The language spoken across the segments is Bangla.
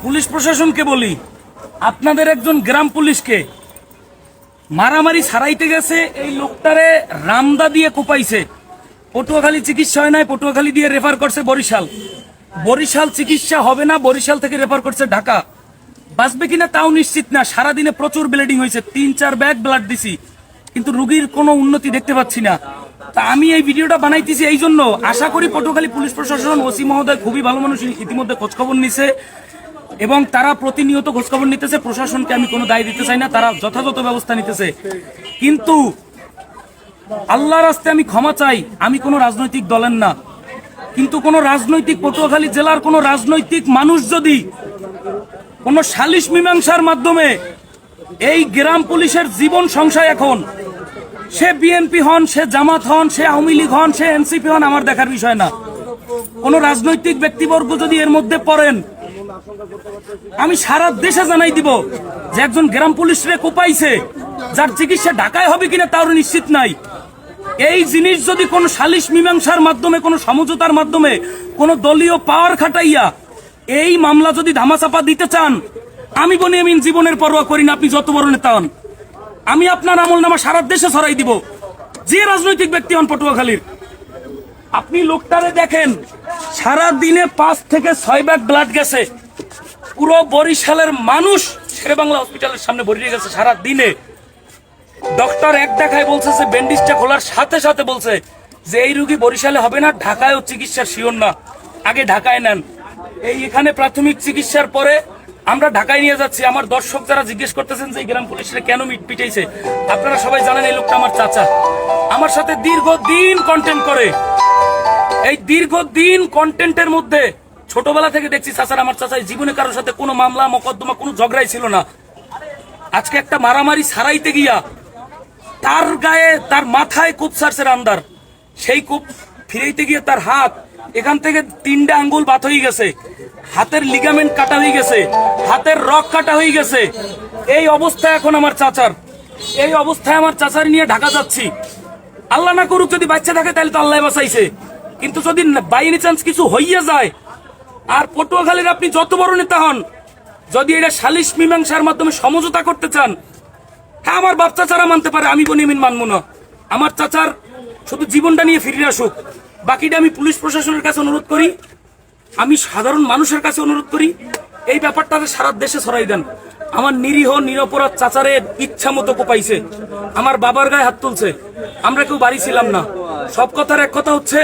পুলিশ প্রশাসনকে বলি, আপনাদের একজন গ্রাম পুলিশকে মারামারি ছাড়াইতে গেছে, এই লোকটারে রামদা দিয়ে কোপাইছে। পটুয়াখালী চিকিৎসা হয় নাই, পটুয়াখালী দিয়ে রেফার করছে বরিশাল। বরিশাল চিকিৎসা হবে না, বরিশাল থেকে রেফার করছে ঢাকা। বাঁচবে কিনা তাও নিশ্চিত না। সারাদিনে প্রচুর ব্লিডিং হয়েছে, 3-4 ব্যাগ ব্লাড দিছি, কিন্তু রুগীর কোনো উন্নতি দেখতে পাচ্ছি না। তা আমি এই ভিডিওটা বানাইতেছি এই জন্য, আশা করি পটুয়াখালী পুলিশ প্রশাসন, ওসি মহোদয় খুবই ভালো মানুষ, ইতিমধ্যে খোঁজখবর নিছে এবং তারা প্রতিনিয়ত খোঁজখবর নিতেছে। প্রশাসনকে আমি কোনো দায় দিতে চাই না, তারা যথাযথ ব্যবস্থা নিতেছে। কিন্তু আল্লাহর রাস্তে আমি ক্ষমা চাই, আমি কোনো রাজনৈতিক দলের না, কিন্তু কোন রাজনৈতিক, পটুয়াখালী জেলার কোন রাজনৈতিক মানুষ যদি কোন সালিশ মীমাংসার মাধ্যমে এই গ্রাম পুলিশের জীবন সংশয়, এখন সে বিএনপি হন, সে জামাত হন, সে আওয়ামী লীগ হন, সে এনসিপি হন, আমার দেখার বিষয় না। কোন রাজনৈতিক ব্যক্তিবর্গ যদি এর মধ্যে পড়েন, আমি সারা দেশে জানাই দিব যে একজন গ্রাম পুলিশরে কোপাইছে, যার চিকিৎসা ঢাকায় হবে কিনা তার নিশ্চিত নাই। এই জিনিস যদি কোন সালিশ মীমাংসার মাধ্যমে, কোন সমঝোতার মাধ্যমে, কোন দলীয় পাওয়ার খাটাইয়া এই মামলা যদি ধামাচাপা দিতে চান, আমি বনিয়ামিন জীবনের পরোয়া করি না, আপনি যত বড় নেতা হন। আমি আপনার আমলনামা সারা দেশে ছড়াই দিব, যে রাজনৈতিক ব্যক্তি হন পটুয়াখালীর। আপনি লোকটারে দেখেন, সারা দিনে 5 থেকে 6 ব্যাগ ব্লাড গেছে। পুরো বরিশালের মানুষ শেরেবাংলা হসপিটালের সামনে ভরিয়ে গেছে সারা দিনে। ডক্টর এক দেখায় বলছে যে ব্যান্ডেজটা খোলার সাথে সাথে বলছে যে এই রোগী বরিশালে হবে না, ঢাকায়ও চিকিৎসা শিওর না, আগে ঢাকায় নেন। এই এখানে প্রাথমিক চিকিৎসার পরে আমরা ঢাকায় নিয়ে যাচ্ছি। আমার দর্শক যারা জিজ্ঞেস করতেছেন যে গ্রাম পুলিশরা কেন পিটাইছে, আপনারা সবাই জানেন এই লোকটা আমার চাচা, আমার সাথে দীর্ঘদিন কন্টেন্ট করে। এই দীর্ঘদিন কন্টেন্টের মধ্যে ছোটবেলা থেকে দেখছি চাচার, আমার চাচা জীবনে কারোর সাথে কোনো মামলা মোকদ্দমা, কোনো ঝগড়াই ছিল না। আজকে একটা মারামারি ছাড়াইতে গিয়া তার গায়ে, তার মাথায় কূপ সারছে রামদার, সেই কূপ ফিরাইতে গিয়ে তার হাত, এখান থেকে 3টা আঙ্গুল বাত হয়ে গেছে, হাতের লিগামেন্ট কাটা হয়ে গেছে, হাতের রক কাটা হয়ে গেছে। এই অবস্থায় এখন আমার চাচার, এই অবস্থায় আমার চাচার নিয়ে ঢাকা যাচ্ছি। আল্লাহ না করুক যদি বাচ্চা থাকে তাহলে তো আল্লাহ বাঁচাইছে, কিন্তু যদি বাই এনি চান্স কিছু হইয়া যায়, আর পটুয়াখালীর আপনি যত বড় নেতা হন, যদি এটা সালিশ মীমাংসার মাধ্যমে সমঝোতা করতে চান, হ্যাঁ আমার বাপ চাচারা মানতে পারে, আমি বনিয়ামিন মানবো না। আমার চাচার শুধু জীবনটা নিয়ে ফিরে আসুক, বাকিটা আমি পুলিশ প্রশাসনের কাছে অনুরোধ করি, আমি সাধারণ মানুষের কাছে অনুরোধ করি, এই ব্যাপারটাতে সারা দেশে ছড়াই দেন। আমার নিরীহ নিরপরাধ চাচারে ইচ্ছা মতো কোপাইছে, আমার বাবার গায়ে হাত তুলছে, আমরা কেউ বাড়ি ছিলাম না। সব কথার এক কথা হচ্ছে,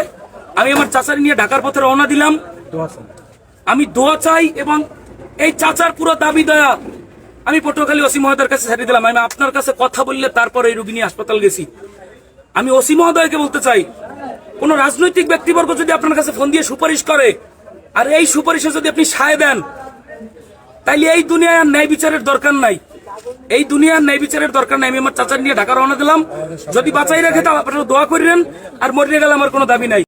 আমি আমার চাচার নিয়ে ঢাকার পথে রওনা দিলাম। আমি দোয়া চাই এবং এই চাচার পুরো দাবি দয়া আমি পটুয়াখালী ওসি মহোদয়ের কাছে ছেড়ে দিলাম। আমি আপনার কাছে কথা বললে তারপর এই রোগী নিয়ে হাসপাতাল গেছি। আমি ওসি মহোদয়কে বলতে চাই, কোন রাজনৈতিক ব্যক্তিবর্গ যদি আপনার কাছে ফোন দিয়ে সুপারিশ করে, আর এই সুপারিশে যদি আপনি সায় দেন, তাইলে এই দুনিয়ায় আর ন্যায় বিচারের দরকার নাই, এই দুনিয়ার ন্যায় বিচারের দরকার নাই। আমি আমার চাচার নিয়ে ঢাকা রওনা দিলাম, যদি বাঁচাই রাখে তাও আপনারা দোয়া করিলেন, আর মরিয়ে গেলে আমার কোনো দাবি নাই।